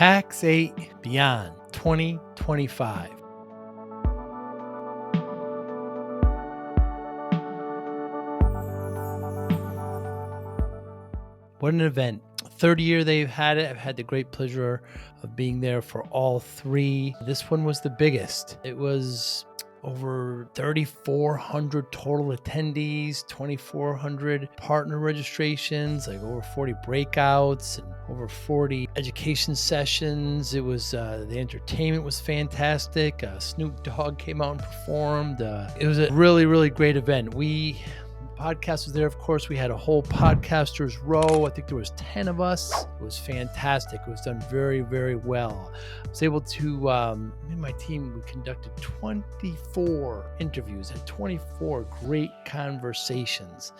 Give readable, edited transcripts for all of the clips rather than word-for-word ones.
Pax8 Beyond 2025. What an event. Third year they've had it. I've had the great pleasure of being there for all three. This one was the biggest. It was over 3,400 total attendees, 2,400 partner registrations, like over 40 breakouts and over 40 education sessions. It was, the entertainment was fantastic. Snoop Dogg came out and performed. It was a really, really great event. Podcast was there, of course. We had a whole podcasters row. I think there was 10 of us. It was fantastic. It was done very, very well. I was able to, me and my team, we conducted 24 interviews, had 24 great conversations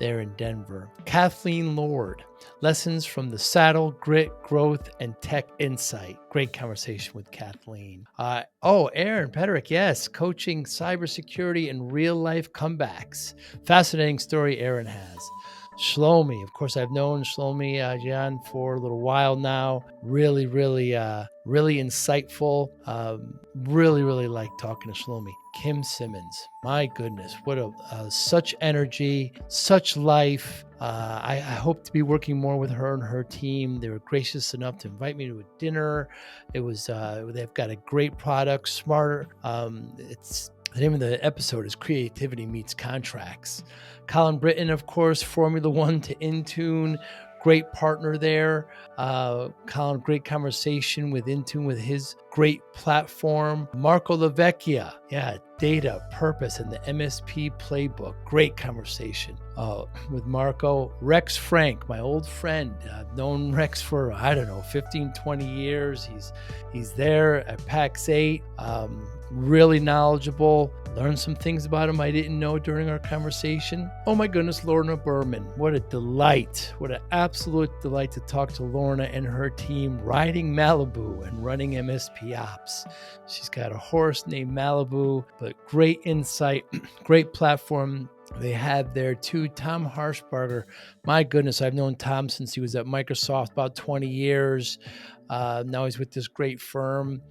there in Denver. Kathleen Lord, lessons from the saddle, grit, growth, and tech insight. Great conversation with Kathleen. Aaron Pederick, yes, coaching cybersecurity and real life comebacks. Fascinating story Aaron has. Shlomi, of course, I've known Shlomi Jan for a little while now. Really, really insightful. Really like talking to Shlomi. Kim Simmons, my goodness, what such energy, such life. I hope to be working more with her and her team. They were gracious enough to invite me to a dinner. It was they've got a great product, smarter. The name of the episode is Creativity Meets Contracts. Colin Britton, of course, Formula One to Intune. Great partner there. Colin, great conversation with Intune with his great platform. Marco LaVecchia, data, purpose, and the MSP playbook. Great conversation with Marco. Rex Frank, my old friend. I've known Rex for, 15, 20 years. He's there at Pax8. Really knowledgeable. Learned some things about him I didn't know during our conversation. Oh my goodness, Lorna Berman. What a delight. What an absolute delight to talk to Lorna and her team riding Malibu and running MSP ops. She's got a horse named Malibu, but great insight, great platform they had there too. Tom Harshbarger. My goodness, I've known Tom since he was at Microsoft about 20 years. Now he's with this great firm,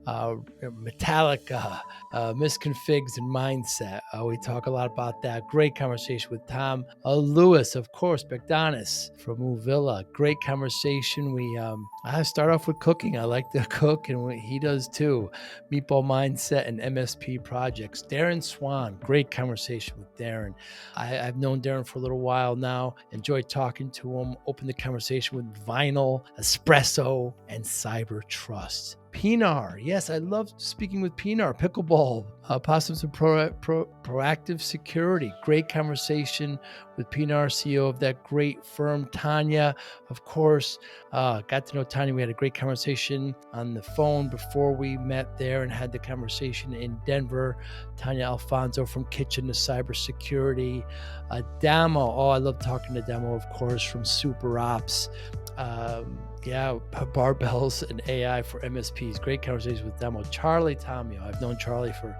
Metallica, misconfigs and mindset. We talk a lot about that. Great conversation with Tom. Lewis, of course, Begdanis from Uvilla. Great conversation. I start off with cooking. I like to cook, and he does too. Meatball Mindset and MSP projects. Darren Swan, great conversation with Darren. I've known Darren for a little while now. Enjoyed talking to him. Opened the conversation with Vinyl, Espresso, and Cyber Trust. Pinar, yes, I love speaking with Pinar. Pickleball, Possums and Proactive Security. Great conversation with Pinar, CEO of that great firm. Tanya, of course, got to know Tanya. We had a great conversation on the phone before we met there and had the conversation in Denver. Tanya Alfonso from Kitchen to Cybersecurity. Damo, I love talking to Damo, of course, from Super Ops. Barbells and AI for MSPs. Great conversation with Demo. Charlie Tomio. I've known Charlie for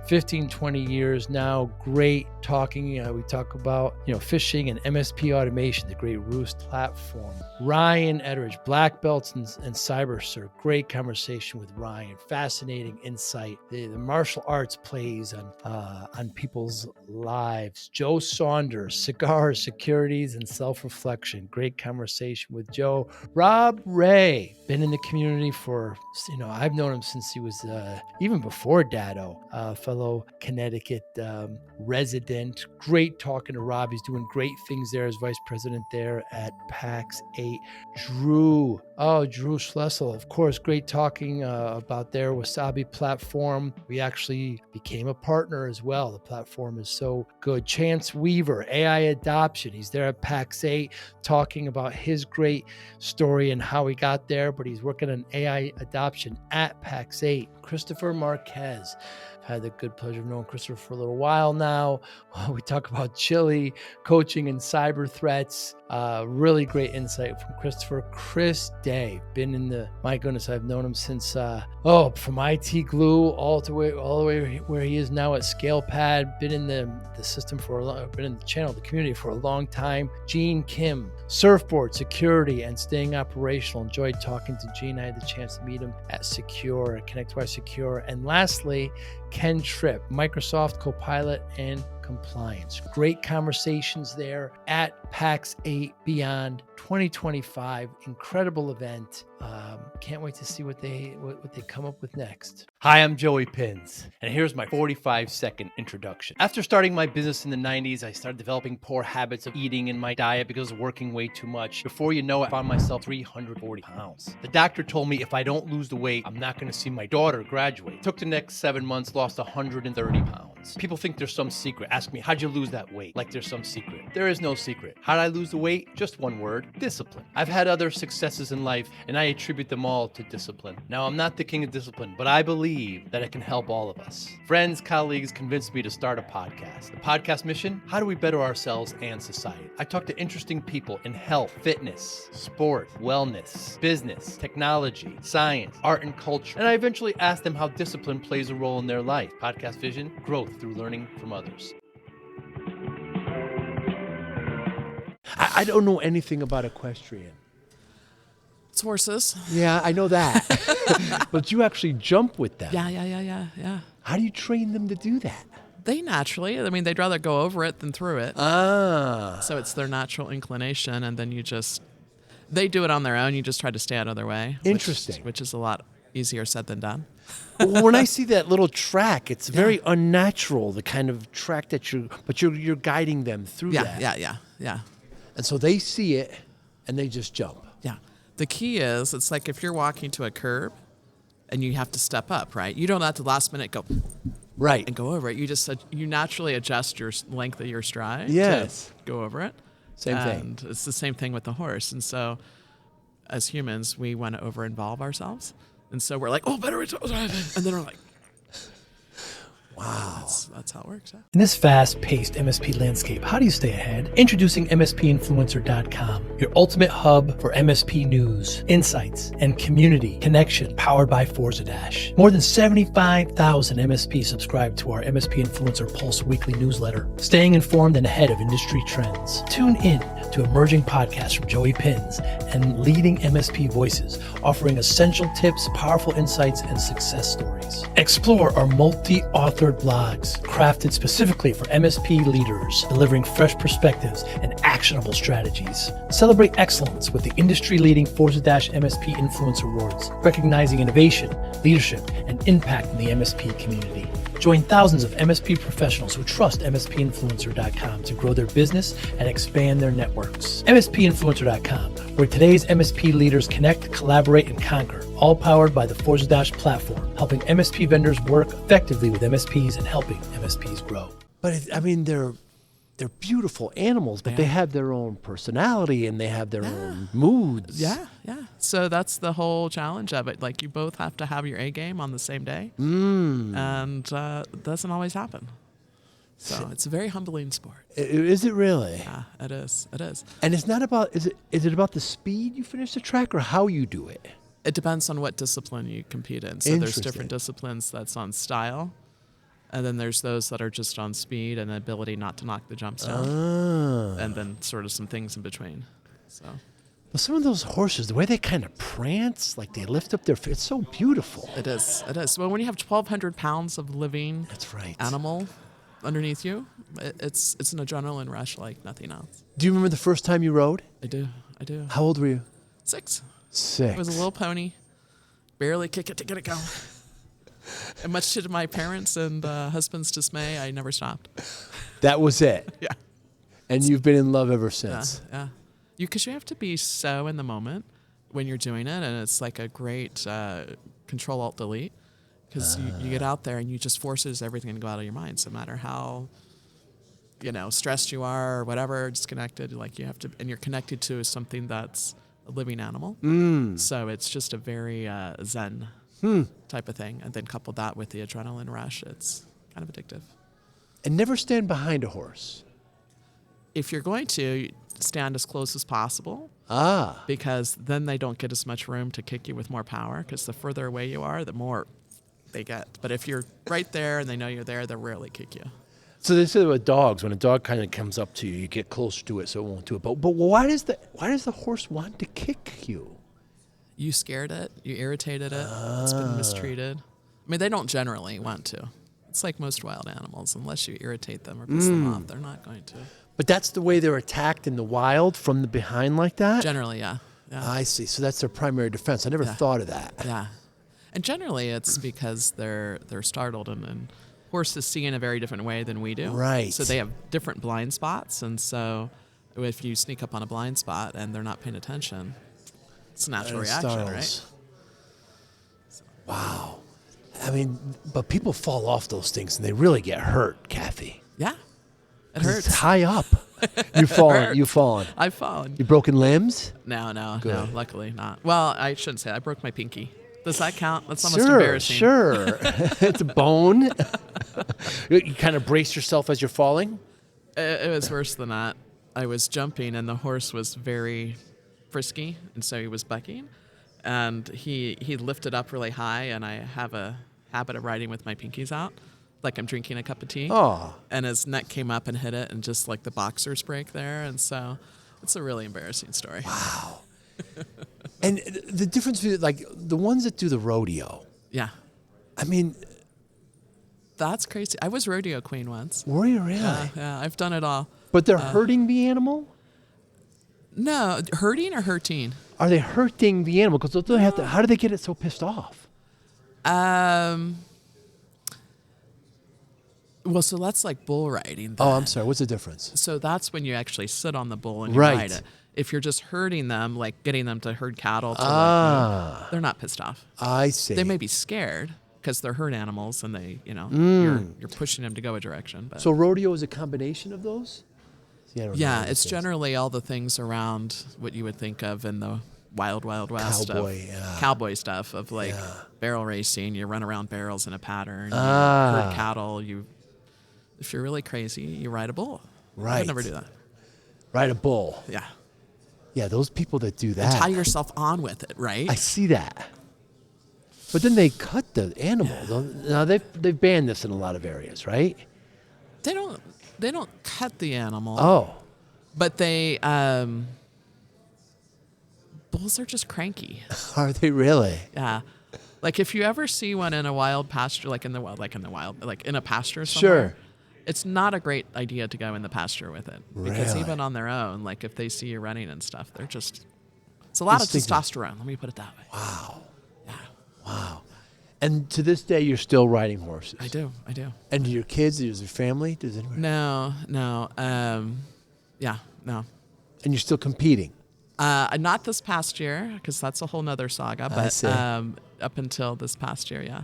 15, 20 years now. Great talking. We talk about, phishing and MSP automation, the great Roost platform. Ryan Etteridge, Black Belts and CyberCert. Great conversation with Ryan. Fascinating insight. The martial arts plays on people's lives. Joe Saunders, cigars, securities, and self-reflection. Great conversation with Joe. Rob Ray, been in the community for, I've known him since he was even before Dado, fellow Connecticut resident. Great talking to Rob. He's doing great things there as vice president there at Pax8. Drew Schlessel, of course, great talking about their Wasabi platform. We actually became a partner as well. The platform is so good. Chance Weaver, AI adoption. He's there at Pax8 talking about his great story and how he got there, but he's working on AI adoption at Pax8. Christopher Marquez. I've had the good pleasure of knowing Christopher for a little while now. We talk about Chile, coaching and cyber threats. Really great insight from Christopher. Chris Day, been in the, my goodness, I've known him since, from IT Glue all the way where he is now at ScalePad. Been in the system for a long, been in the channel, the community for a long time. Gene Kim, surfboard, security, and staying operational. Enjoyed talking to Gene. I had the chance to meet him at Secure, ConnectWise Secure. And lastly, Ken Tripp, Microsoft Copilot and compliance. Great conversations there at Pax8 Beyond 2025. Incredible event. Can't wait to see what they come up with next. Hi, I'm Joey Pinz, and here's my 45-second introduction. After starting my business in the 90s, I started developing poor habits of eating in my diet because of working way too much. Before you know it, I found myself 340 pounds. The doctor told me if I don't lose the weight, I'm not going to see my daughter graduate. Took the next 7 months, lost 130 pounds. People think there's some secret. Ask me, how'd you lose that weight? Like there's some secret. There is no secret. How'd I lose the weight? Just one word: discipline. I've had other successes in life, and I attribute them all to discipline. Now, I'm not the king of discipline, but I believe that it can help all of us. Friends, colleagues convinced me to start a podcast. The podcast mission: how do we better ourselves and society? I talk to interesting people in health, fitness, sport, wellness, business, technology, science, art, and culture. And I eventually ask them how discipline plays a role in their life. Podcast vision: growth through learning from others. I don't know anything about equestrian. It's horses. Yeah, I know that. But you actually jump with them. Yeah. How do you train them to do that? They naturally, I mean, they'd rather go over it than through it. So it's their natural inclination, and then they do it on their own. You just try to stay out of their way. Interesting. Which is a lot easier said than done. When I see that little track, it's very unnatural, the kind of track that you're guiding them through that. Yeah. And so they see it, and they just jump. Yeah. The key is, it's like if you're walking to a curb and you have to step up, right? You don't at the last minute go right and go over it. You naturally adjust your length of your stride to go over it. Same thing. And it's the same thing with the horse. And so as humans, we want to over-involve ourselves. And so we're like, oh, better. And then we're like, wow. That's how it works. Yeah. In this fast-paced MSP landscape, how do you stay ahead? Introducing MSPinfluencer.com, your ultimate hub for MSP news, insights, and community connection, powered by Forza Dash. More than 75,000 MSPs subscribe to our MSP Influencer Pulse weekly newsletter, staying informed and ahead of industry trends. Tune in to emerging podcasts from Joey Pinz and leading MSP voices, offering essential tips, powerful insights, and success stories. Explore our multi-authored blogs, crafted specifically for MSP leaders, delivering fresh perspectives and actionable strategies. Celebrate excellence with the industry-leading Forza Dash MSP Influencer Awards, recognizing innovation, leadership, and impact in the MSP community. Join thousands of MSP professionals who trust MSPinfluencer.com to grow their business and expand their networks. MSPinfluencer.com, where today's MSP leaders connect, collaborate, and conquer, all powered by the Forza Dash platform, helping MSP vendors work effectively with MSPs and helping MSPs grow. But they're beautiful animals, but they have their own personality and they have their own moods. Yeah. So that's the whole challenge of it. Like, you both have to have your A game on the same day. And it doesn't always happen. So it's a very humbling sport. Is it really? Yeah, it is. And it's not about, is it about the speed you finish the track or how you do it? It depends on what discipline you compete in. So there's different disciplines that's on style. And then there's those that are just on speed and the ability not to knock the jumps down. And then sort of some things in between. So, well, some of those horses, the way they kind of prance, like they lift up their feet, it's so beautiful. It is. Well, when you have 1,200 pounds of living animal underneath you, it's an adrenaline rush like nothing else. Do you remember the first time you rode? I do. How old were you? 6. 6. It was a little pony. Barely kick it to get it going. And much to my parents' and husband's dismay, I never stopped. That was it? Yeah. And you've been in love ever since? Yeah. Because you have to be so in the moment when you're doing it, and it's like a great Control-Alt-Delete, because you get out there and you just forces everything to go out of your mind, no matter how stressed you are or whatever, disconnected, like you have to, and you're connected to something that's a living animal. So it's just a very zen type of thing. And then couple that with the adrenaline rush, it's kind of addictive. And never stand behind a horse. If you're going to, stand as close as possible. Ah. Because then they don't get as much room to kick you with more power, because the further away you are, the more they get. But if you're right there and they know you're there, they'll rarely kick you. So they say with dogs, when a dog kind of comes up to you, you get closer to it so it won't do it. But why does the horse want to kick you? You scared it. You irritated it. It's been mistreated. I mean, they don't generally want to. It's like most wild animals. Unless you irritate them or piss them off, they're not going to. But that's the way they're attacked in the wild, from the behind like that? Generally, yeah. I see. So that's their primary defense. I never thought of that. Yeah. And generally, it's because they're startled, and horses see in a very different way than we do. Right. So they have different blind spots, and so if you sneak up on a blind spot and they're not paying attention, it's a natural reaction, right? Wow. I mean, but people fall off those things and they really get hurt, Kathy. Yeah. It hurts. It's high up. You've fallen. You've fallen. I've fallen. You broken limbs? No, Good. luckily not. Well, I shouldn't say. I broke my pinky. Does that count? That's almost embarrassing. Sure. It's a bone. You kind of brace yourself as you're falling? It was worse than that. I was jumping, and the horse was very frisky, and so he was bucking. And he lifted up really high, and I have a habit of riding with my pinkies out, like I'm drinking a cup of tea. Oh. And his neck came up and hit it, and just like the boxers break there. And so it's a really embarrassing story. Wow. And the difference between, like, the ones that do the rodeo. Yeah. I mean, That's crazy. I was rodeo queen once. were you really? Yeah, I've done it all. But they're hurting the animal? No, hurting or hurting? Are they hurting the animal? Because they'll have to. How do they get it so pissed off? Well, so that's like bull riding. Oh, I'm sorry. What's the difference? So that's when you actually sit on the bull and you Right. ride it. If you're just herding them, like getting them to herd cattle, they're not pissed off. I see. They may be scared because they're herd animals, and they, you're pushing them to go a direction. But So rodeo is a combination of those? See, I don't know yeah, what it's this is. generally all the things around what you would think of in the wild west Cowboy, of cowboy stuff of like barrel racing. You run around barrels in a pattern. You Ah. herd cattle. If you're really crazy, you ride a bull. I Right. would never do that. Ride a bull. Yeah. Yeah, those people that do that. Tie yourself on with it, right? I see that. But then they cut the animal. Now they've banned this in a lot of areas, right? They don't cut the animal. Oh. But they bulls are just cranky. Are they really? Yeah. Like if you ever see one in a wild pasture, like in a pasture somewhere. Sure. It's not a great idea to go in the pasture with it. Because Really? even on their own, like if they see you running and stuff, it's a lot of testosterone, let me put it that way. Wow. Yeah. Wow. And to this day, you're still riding horses. I do. And do your kids, does your family, does anyone? No. Yeah, no. And you're still competing. Not this past year, because that's a whole nother saga. But see. up until this past year, yeah.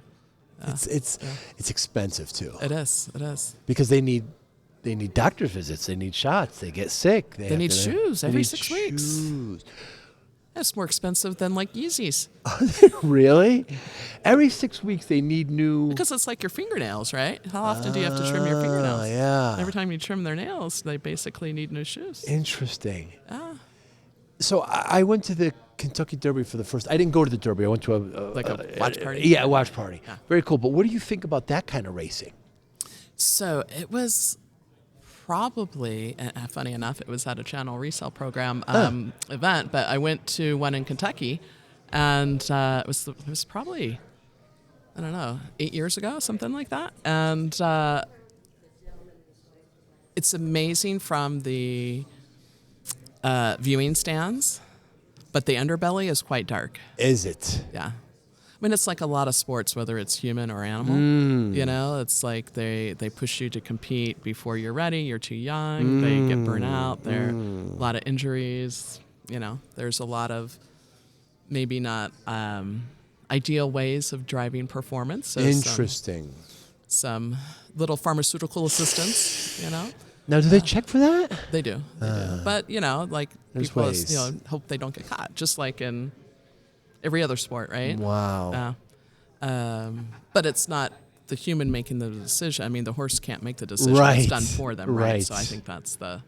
It's expensive too. It is. Because they need doctor's visits. They need shots. They get sick. They need shoes every 6 weeks. Shoes. It's more expensive than like Yeezys. Really? Every 6 weeks they need new. Because it's like your fingernails, right? How often do you have to trim your fingernails? Yeah. Every time you trim their nails, they basically need new shoes. Interesting. Ah. So I went to the Kentucky Derby for the first. I didn't go to the Derby. I went to a watch party? Yeah, a watch party. Yeah. Very cool. But what do you think about that kind of racing? So it was probably, funny enough, it was at a channel resale program event, but I went to one in Kentucky, and it was probably, I don't know, 8 years ago, something like that. And it's amazing from the viewing stands, but the underbelly is quite dark. Is it? Yeah. I mean, it's like a lot of sports, whether it's human or animal. It's like they push you to compete before you're ready. You're too young. They get burnt out. There are a lot of injuries. There's a lot of maybe not ideal ways of driving performance. So Interesting. Some little pharmaceutical assistance, Now, do they check for that? They do. But, like there's people, ways. hope they don't get caught, just like in every other sport, right? Wow. But it's not the human making the decision. I mean, the horse can't make the decision. Right. It's done for them, right? Right. So I think that's the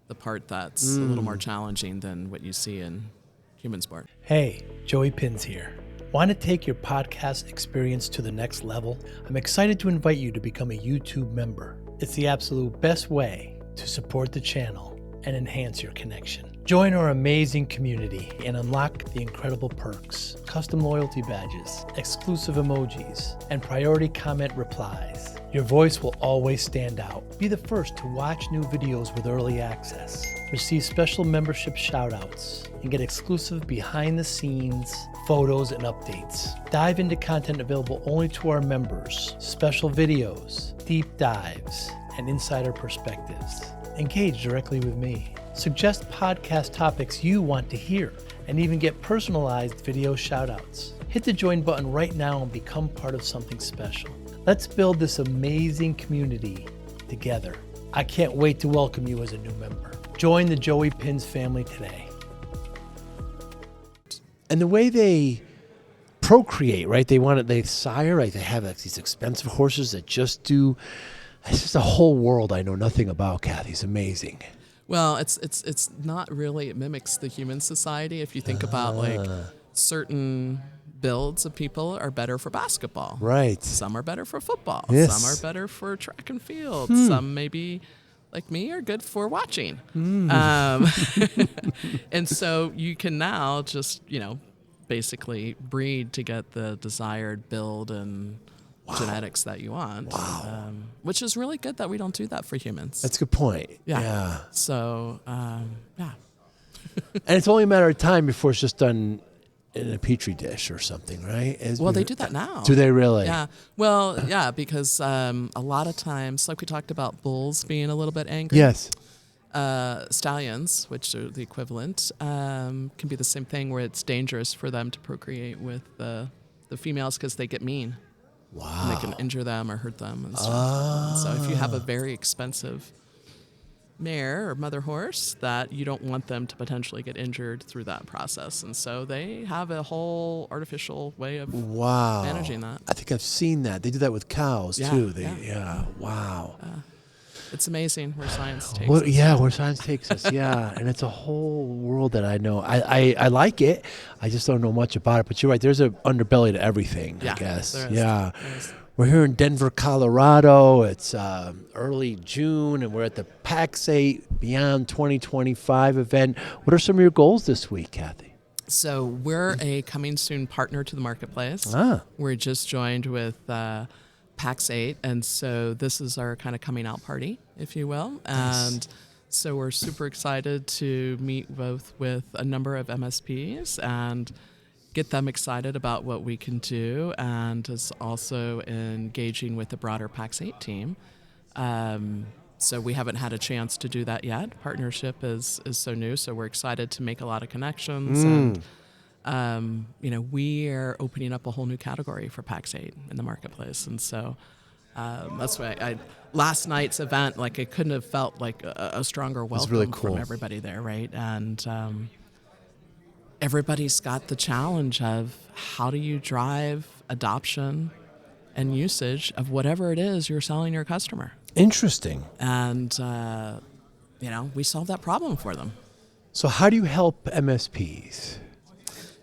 the part that's a little more challenging than what you see in human sport. Hey, Joey Pinz here. Want to take your podcast experience to the next level? I'm excited to invite you to become a YouTube member. It's the absolute best way to support the channel and enhance your connection. Join our amazing community and unlock the incredible perks, custom loyalty badges, exclusive emojis, and priority comment replies. Your voice will always stand out. Be the first to watch new videos with early access, receive special membership shoutouts, and get exclusive behind-the-scenes photos and updates. Dive into content available only to our members, special videos, deep dives, and insider perspectives. Engage directly with me. Suggest podcast topics you want to hear, and even get personalized video shoutouts. Hit the join button right now and become part of something special. Let's build this amazing community together. I can't wait to welcome you as a new member. Join the Joey Pinz family today. And the way they procreate, right? They sire, right? They have like these expensive horses that just do. It's just a whole world I know nothing about, Kathy. It's amazing. Well, it's not really, it mimics the human society. If you think about like certain builds of people are better for basketball. Right. Some are better for football. Yes. Some are better for track and field. Some maybe, like me, are good for watching. And so you can now just, basically breed to get the desired build and genetics that you want. Wow. Which is really good that we don't do that for humans. That's a good point. Yeah. So, yeah. And it's only a matter of time before it's just done in a petri dish or something, right? Well, they do that now. Do they really? Yeah. Well, yeah, because a lot of times, like we talked about bulls being a little bit angry. Yes. Stallions, which are the equivalent, can be the same thing where it's dangerous for them to procreate with the females because they get mean. Wow. And they can injure them or hurt them. And stuff. And so if you have a very expensive mare or mother horse, that you don't want them to potentially get injured through that process. And so they have a whole artificial way of managing that. I think I've seen that. They do that with cows too. Wow. It's amazing where science takes Well, us. yeah, where science takes us. Yeah, and it's a whole world that I know. I like it. I just don't know much about it. But you're right. There's an underbelly to everything, I guess. There is. Yeah. There is. We're here in Denver, Colorado. It's early June, and we're at the Pax8 Beyond 2025 event. What are some of your goals this week, Kathy? So we're a coming soon partner to the marketplace. We're just joined with Pax8, and so this is our kind of coming out party, if you will. And so we're super excited to meet both with a number of MSPs and get them excited about what we can do, and is also engaging with the broader Pax8 team. So we haven't had a chance to do that yet. Partnership is so new, so we're excited to make a lot of connections. And we are opening up a whole new category for Pax8 in the marketplace. And so that's why last night's event, like, it couldn't have felt like a stronger welcome really cool. from everybody there, right? And everybody's got the challenge of how do you drive adoption and usage of whatever it is you're selling your customer. Interesting. And, we solve that problem for them. So how do you help MSPs?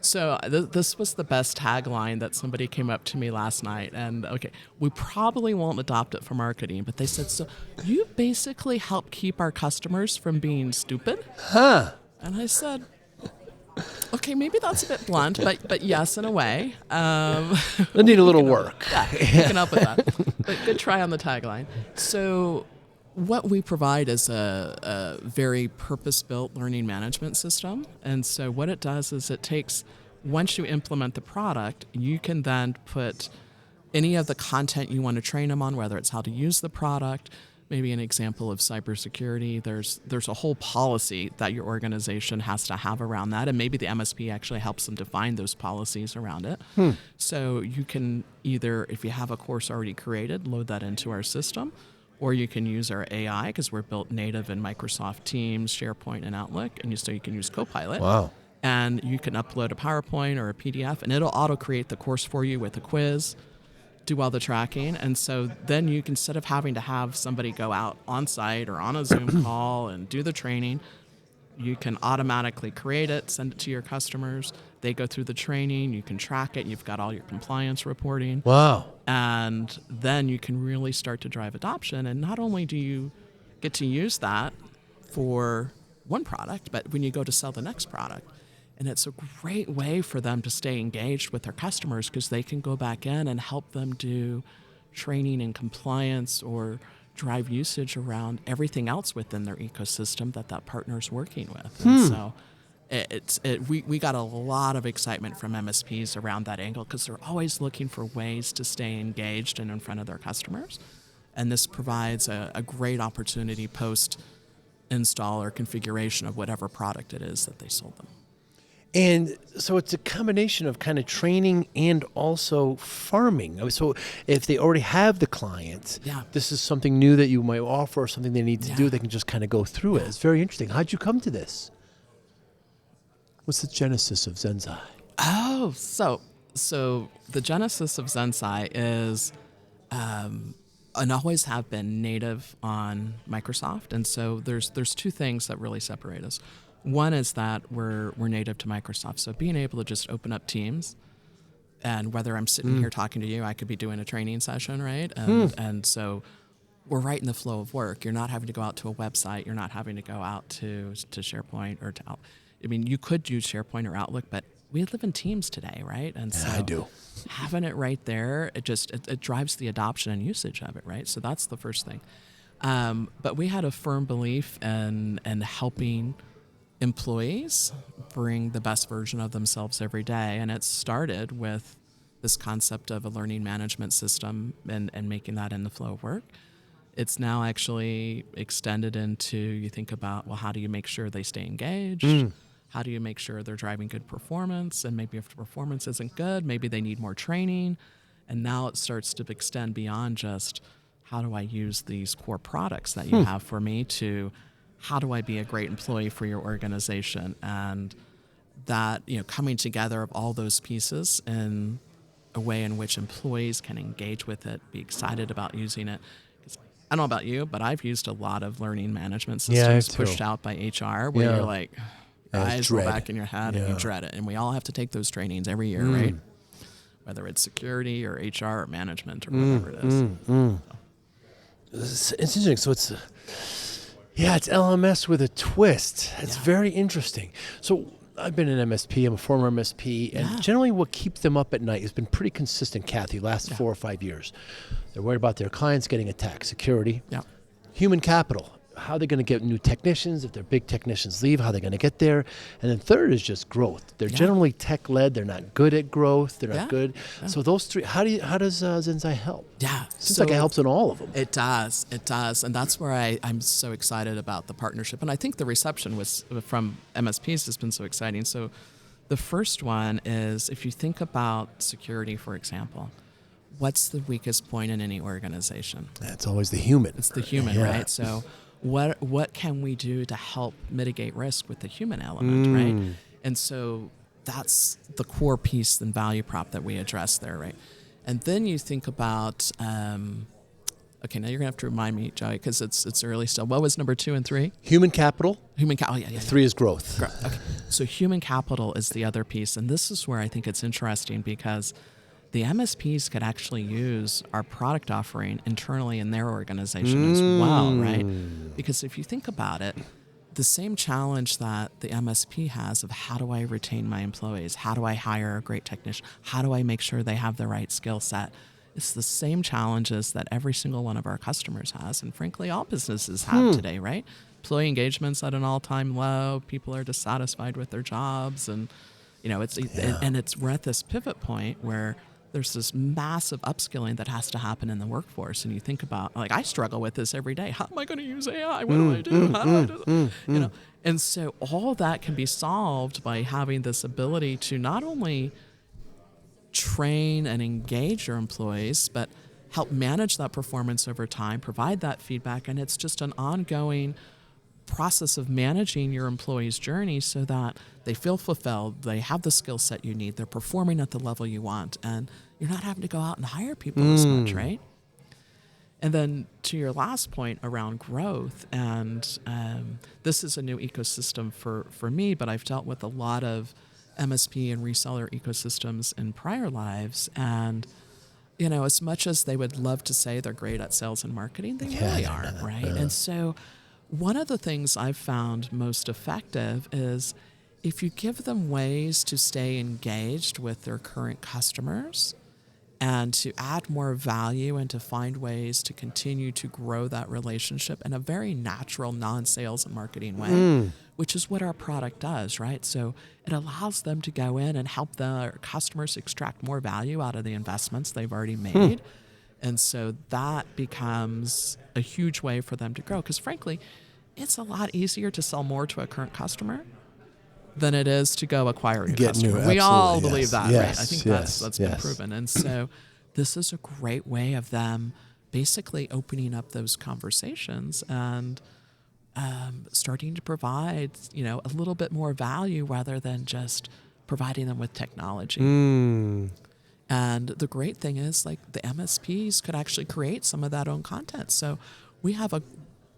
So this was the best tagline that somebody came up to me last night. And, we probably won't adopt it for marketing, but they said, so you basically help keep our customers from being stupid? Huh. And I said, okay, maybe that's a bit blunt, but yes, in a way. They need a little work. You can help with that. But good try on the tagline. So what we provide is a very purpose-built learning management system. And so what it does is it takes, once you implement the product, you can then put any of the content you want to train them on, whether it's how to use the product, maybe an example of cybersecurity. There's a whole policy that your organization has to have around that, and maybe the MSP actually helps them define those policies around it. So you can either, if you have a course already created, load that into our system, or you can use our AI, because we're built native in Microsoft Teams, SharePoint, and Outlook, and so you can use Copilot. Wow. And you can upload a PowerPoint or a PDF, and it'll auto-create the course for you with a quiz. do all the tracking. And so then you can, instead of having to have somebody go out on site or on a Zoom call and do the training, you can automatically create it, send it to your customers. They go through the training, you can track it, you've got all your compliance reporting. Wow. And then you can really start to drive adoption. And not only do you get to use that for one product, but when you go to sell the next product. And it's a great way for them to stay engaged with their customers because they can go back in and help them do training and compliance or drive usage around everything else within their ecosystem that partner's working with. And so we got a lot of excitement from MSPs around that angle because they're always looking for ways to stay engaged and in front of their customers. And this provides a great opportunity post install or configuration of whatever product it is that they sold them. And so it's a combination of kind of training and also farming. So if they already have the client, this is something new that you might offer or something they need to do, they can just kind of go through it. It's very interesting. How'd you come to this? What's the genesis of Zensai? Oh, so the genesis of Zensai is, and always have been native on Microsoft. And so there's two things that really separate us. One is that we're native to Microsoft. So being able to just open up Teams, and whether I'm sitting here talking to you, I could be doing a training session, right? And so we're right in the flow of work. You're not having to go out to a website. You're not having to go out to SharePoint or to I mean, you could use SharePoint or Outlook, but we live in Teams today, right? And so I do. Having it right there, it drives the adoption and usage of it, right? So that's the first thing. But we had a firm belief in helping employees bring the best version of themselves every day. And it started with this concept of a learning management system and making that in the flow of work. It's now actually extended into, you think about, well, how do you make sure they stay engaged? How do you make sure they're driving good performance? And maybe if the performance isn't good, maybe they need more training. And now it starts to extend beyond just how do I use these core products that you have for me to how do I be a great employee for your organization? And that, coming together of all those pieces in a way in which employees can engage with it, be excited about using it. I don't know about you, but I've used a lot of learning management systems pushed out by HR where you're like, eyes roll back in your head and you dread it. And we all have to take those trainings every year, right? Whether it's security or HR or management or whatever it is. It's interesting. So it's LMS with a twist. It's very interesting. So I've been an MSP. I'm a former MSP. And generally what keeps them up at night has been pretty consistent, Kathy, last 4 or 5 years. They're worried about their clients getting attacked, security, human capital. How are they going to get new technicians? If their big technicians leave, how are they going to get there? And then third is just growth. They're generally tech-led. They're not good at growth. They're not good. Yeah. So those three, how does Zensai help? Seems like it helps in all of them. It does. And that's where I'm so excited about the partnership. And I think the reception from MSPs has been so exciting. So the first one is, if you think about security, for example, what's the weakest point in any organization? It's always the human. It's the human, right? So what can we do to help mitigate risk with the human element, right? And so that's the core piece and value prop that we address there, right? And then you think about, okay, now you're gonna have to remind me, Joey, because it's early still. What was number 2 and 3? Human capital. Human capital, yeah. 3 is growth. Okay, so human capital is the other piece, and this is where I think it's interesting because the MSPs could actually use our product offering internally in their organization as well, right? Because if you think about it, the same challenge that the MSP has of how do I retain my employees? How do I hire a great technician? How do I make sure they have the right skill set? It's the same challenges that every single one of our customers has, and frankly, all businesses have today, right? Employee engagement's at an all-time low. People are dissatisfied with their jobs, and we're at this pivot point where there's this massive upskilling that has to happen in the workforce. And you think about, like, I struggle with this every day. How am I going to use AI? What do I do? How do I do that? And so all that can be solved by having this ability to not only train and engage your employees, but help manage that performance over time, provide that feedback. And it's just an ongoing process of managing your employees' journey so that they feel fulfilled, they have the skill set you need, they're performing at the level you want, and you're not having to go out and hire people as much, right? And then to your last point around growth, and this is a new ecosystem for me, but I've dealt with a lot of MSP and reseller ecosystems in prior lives, and as much as they would love to say they're great at sales and marketing, they really aren't, right? And so one of the things I've found most effective is if you give them ways to stay engaged with their current customers and to add more value and to find ways to continue to grow that relationship in a very natural, non-sales and marketing way, which is what our product does, right? So it allows them to go in and help their customers extract more value out of the investments they've already made. And so that becomes a huge way for them to grow. Because frankly, it's a lot easier to sell more to a current customer than it is to go acquire a new customer. We all believe that, right? I think that's been proven. And so this is a great way of them basically opening up those conversations and starting to provide, a little bit more value rather than just providing them with technology. And the great thing is, like, the MSPs could actually create some of that own content. So we have a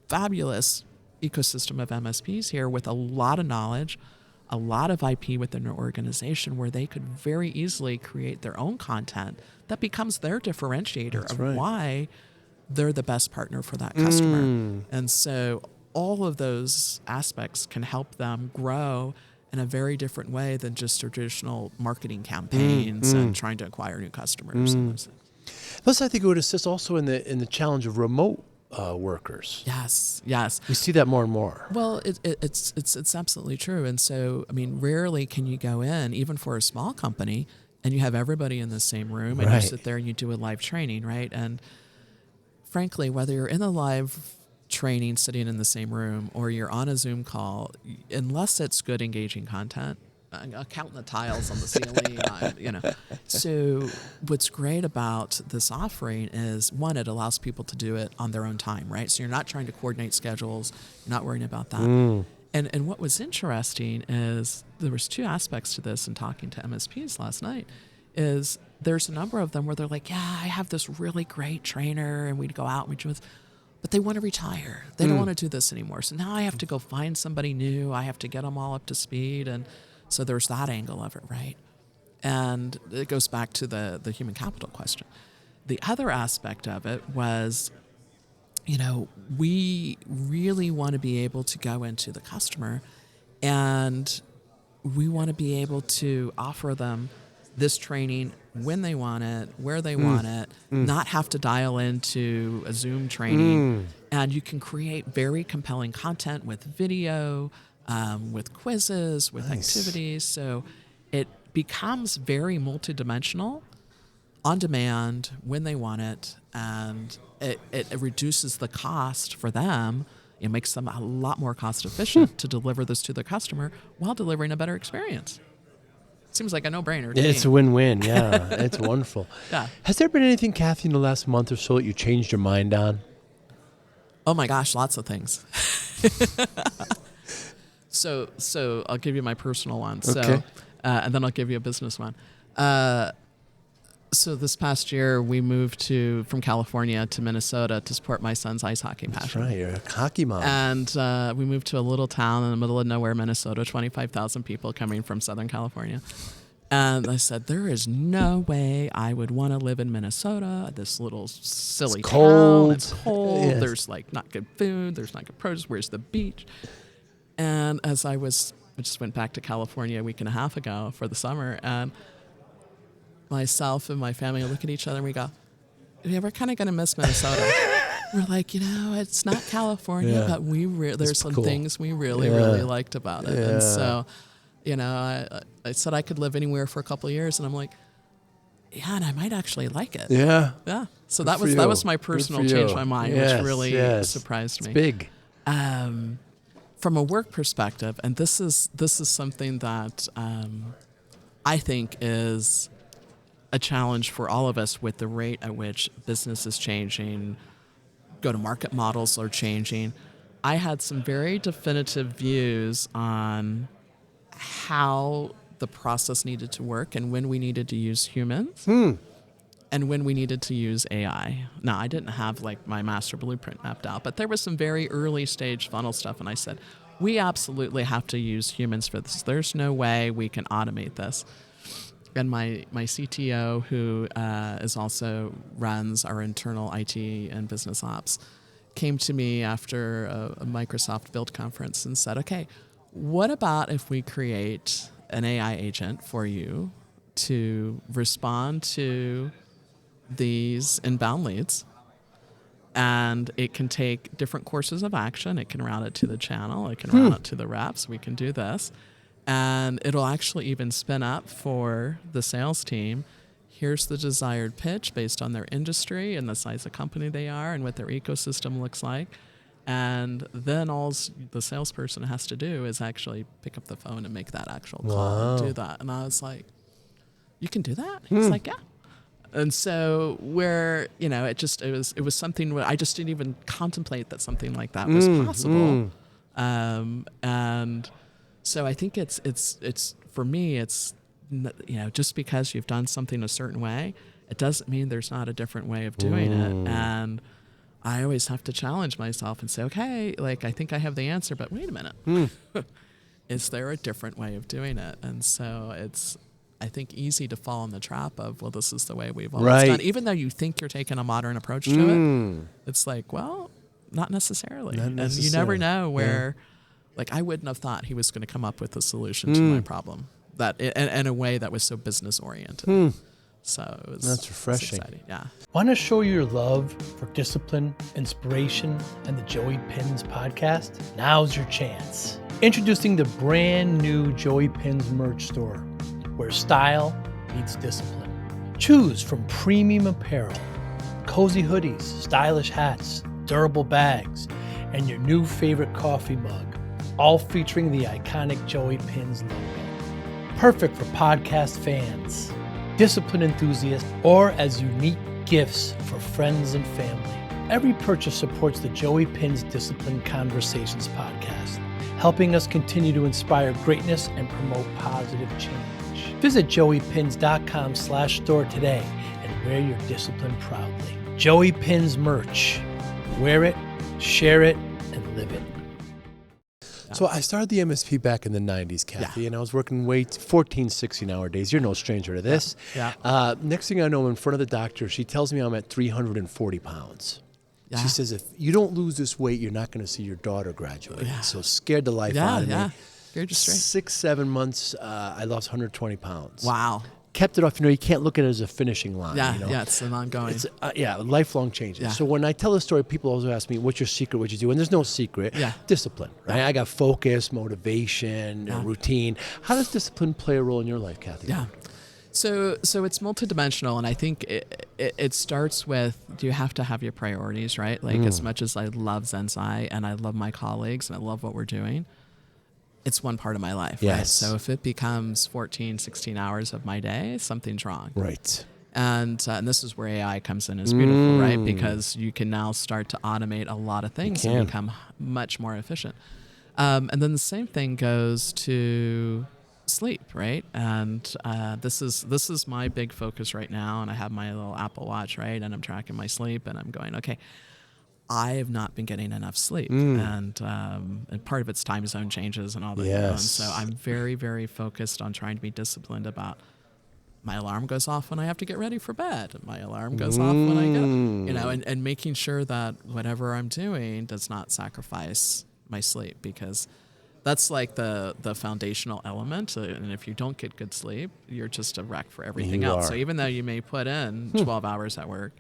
fabulous ecosystem of MSPs here with a lot of knowledge, a lot of IP within their organization where they could very easily create their own content that becomes their differentiator of why they're the best partner for that customer. And so all of those aspects can help them grow in a very different way than just traditional marketing campaigns and trying to acquire new customers. And those things. Plus, I think it would assist also in the challenge of remote workers. Yes. We see that more and more. Well, it's absolutely true. And so, I mean, rarely can you go in, even for a small company, and you have everybody in the same room and you sit there and you do a live training, right? And frankly, whether you're in the live training sitting in the same room or you're on a Zoom call, unless it's good engaging content, counting the tiles on the ceiling, So what's great about this offering is, one, it allows people to do it on their own time, right? So you're not trying to coordinate schedules, you're not worrying about that. And what was interesting is there was two aspects to this in talking to MSPs last night, is there's a number of them where they're like, yeah, I have this really great trainer and we'd go out and we'd do this, but they want to retire. They don't want to do this anymore. So now I have to go find somebody new. I have to get them all up to speed. And so there's that angle of it, right? And it goes back to the human capital question. The other aspect of it was, we really want to be able to go into the customer and we want to be able to offer them this training when they want it, where they want it, not have to dial into a Zoom training. And you can create very compelling content with video, with quizzes, with activities. So it becomes very multidimensional, on demand, when they want it, and it reduces the cost for them. It makes them a lot more cost efficient to deliver this to the customer while delivering a better experience. Seems like a no-brainer to me. It's a win-win, yeah. It's wonderful. Yeah. Has there been anything, Kathy, in the last month or so that you changed your mind on? Oh my gosh, lots of things. So I'll give you my personal one. Okay. So, and then I'll give you a business one. So this past year, we moved from California to Minnesota to support my son's ice hockey passion. That's right, you're a hockey mom. And we moved to a little town in the middle of nowhere, Minnesota, 25,000 people coming from Southern California. And I said, there is no way I would want to live in Minnesota, this little silly town. It's cold. Yes. There's not good food. There's not good produce. Where's the beach? And I just went back to California a week and a half ago for the summer, and myself and my family look at each other and we go, yeah, we're kind of going to miss Minnesota. We're like, it's not California, but there's some things we really liked about it. Yeah. And so, I said I could live anywhere for a couple of years, and I'm like, yeah, and I might actually like it. Yeah. Yeah. So that was my personal change my mind, which really surprised me. It's big. From a work perspective, and this is something that I think is a challenge for all of us with the rate at which business is changing, go-to-market models are changing. I had some very definitive views on how the process needed to work and when we needed to use humans and when we needed to use AI. Now, I didn't have like my master blueprint mapped out, but there was some very early stage funnel stuff. And I said, we absolutely have to use humans for this. There's no way we can automate this. And my CTO, who is also runs our internal IT and business ops, came to me after a Microsoft Build conference and said, okay, what about if we create an AI agent for you to respond to these inbound leads? And it can take different courses of action. It can route it to the channel. It can route it to the reps. We can do this. And it'll actually even spin up for the sales team. Here's the desired pitch based on their industry and the size of company they are and what their ecosystem looks like. And then all the salesperson has to do is actually pick up the phone and make that actual call and do that. And I was like, you can do that? He's like, yeah. And so it was something where I just didn't even contemplate that something like that was possible. And so I think it's for me, it's, just because you've done something a certain way, it doesn't mean there's not a different way of doing it. And I always have to challenge myself and say, okay, like, I think I have the answer, but wait a minute. Is there a different way of doing it? And so it's, I think, easy to fall in the trap of, well, this is the way we've always done. Even though you think you're taking a modern approach to it, it's like, well, not necessarily. And you never know where, like, I wouldn't have thought he was going to come up with a solution to my problem that in a way that was so business oriented. So that's refreshing. Exciting. Yeah. Want to show your love for discipline, inspiration, and the Joey Pinz podcast? Now's your chance. Introducing the brand new Joey Pinz merch store, where style meets discipline. Choose from premium apparel, cozy hoodies, stylish hats, durable bags, and your new favorite coffee mug, all featuring the iconic Joey Pinz logo. Perfect for podcast fans, discipline enthusiasts, or as unique gifts for friends and family. Every purchase supports the Joey Pinz Discipline Conversations podcast, helping us continue to inspire greatness and promote positive change. Visit joeypins.com/store today and wear your discipline proudly. Joey Pinz merch. Wear it, share it, and live it. So I started the MSP back in the 90s, Kathy, and I was working 14, 16-hour days. You're no stranger to this. Next thing I know, I'm in front of the doctor. She tells me I'm at 340 pounds. Yeah. She says, if you don't lose this weight, you're not going to see your daughter graduate. Yeah. So scared the life out of me. Scared you straight. 6-7 months, I lost 120 pounds. Wow. Kept it off. You can't look at it as a finishing line. Yeah, it's an ongoing. It's lifelong changes. Yeah. So when I tell the story, people always ask me, what's your secret, what you do? And there's no secret. Yeah. Discipline, right? Yeah. I got focus, motivation, routine. How does discipline play a role in your life, Kathy? Yeah. So it's multidimensional, and I think it starts with, do you have to have your priorities, right? Like, as much as I love Zensai and I love my colleagues and I love what we're doing, it's one part of my life, right? So if it becomes 14, 16 hours of my day, something's wrong. Right. And this is where AI comes in. It's beautiful, right? Because you can now start to automate a lot of things and become much more efficient. And then the same thing goes to sleep, right? And this is my big focus right now. And I have my little Apple Watch, right? And I'm tracking my sleep, and I'm going, okay, I have not been getting enough sleep, and part of it's time zone changes and all that. And so I'm very, very focused on trying to be disciplined about, my alarm goes off when I have to get ready for bed. My alarm goes off when I get, and making sure that whatever I'm doing does not sacrifice my sleep, because that's like the foundational element. And if you don't get good sleep, you're just a wreck for everything else. So even though you may put in 12 hours at work,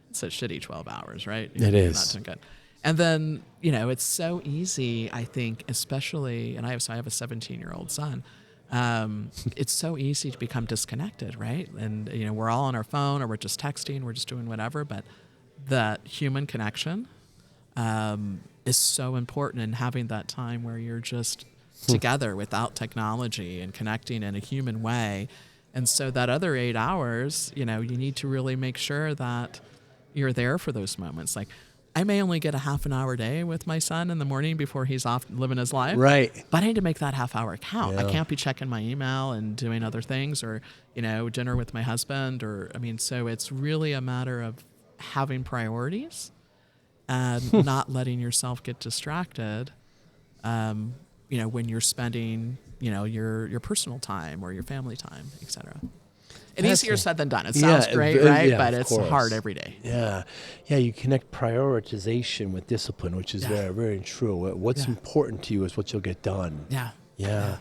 it's a shitty 12 hours, right? It is. Not doing good. And then, it's so easy, I think, especially, and I have a 17-year-old son. It's so easy to become disconnected, right? And, we're all on our phone, or we're just texting, we're just doing whatever, but that human connection is so important, and having that time where you're just together without technology and connecting in a human way. And so that other 8 hours, you need to really make sure that you're there for those moments. Like, I may only get a half an hour a day with my son in the morning before he's off living his life. Right. But I need to make that half hour count. Yeah. I can't be checking my email and doing other things, or, dinner with my husband, so it's really a matter of having priorities and not letting yourself get distracted, when you're spending, your personal time or your family time, etc. And easier said than done. It sounds great, right? Yeah, but it's hard every day. Yeah. Yeah, you connect prioritization with discipline, which is very, very true. What's important to you is what you'll get done. Yeah.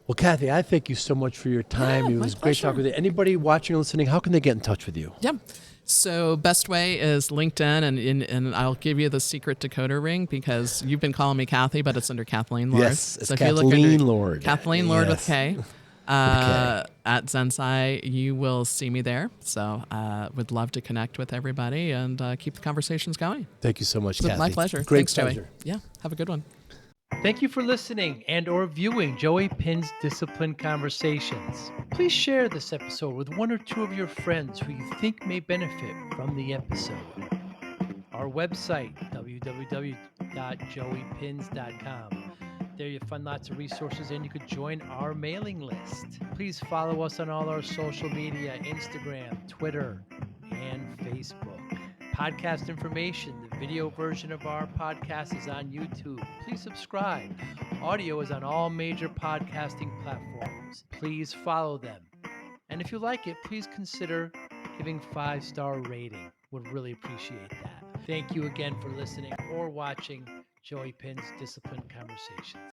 Well, Kathy, I thank you so much for your time. It was great talking with you. Anybody watching or listening, how can they get in touch with you? Yeah. So best way is LinkedIn, and I'll give you the secret decoder ring because you've been calling me Kathy, but it's under Kathleen Lord. Yes, it's so Kathleen Lord. Kathleen Lord with K. At Zensai, you will see me there. So would love to connect with everybody and keep the conversations going. Thank you so much, Kathy. My pleasure. Great Thanks, pleasure. Joey. Yeah, have a good one. Thank you for listening and or viewing Joey Pinz Discipline Conversations. Please share this episode with one or two of your friends who you think may benefit from the episode. Our website, www.joeypinz.com. There you'll find lots of resources and you could join our mailing list. Please follow us on all our social media, Instagram, Twitter, and Facebook. Podcast information, the video version of our podcast is on YouTube. Please subscribe. Audio is on all major podcasting platforms. Please follow them. And if you like it, please consider giving 5-star rating. Would really appreciate that. Thank you again for listening or watching Joey Pinz Discipline Conversations.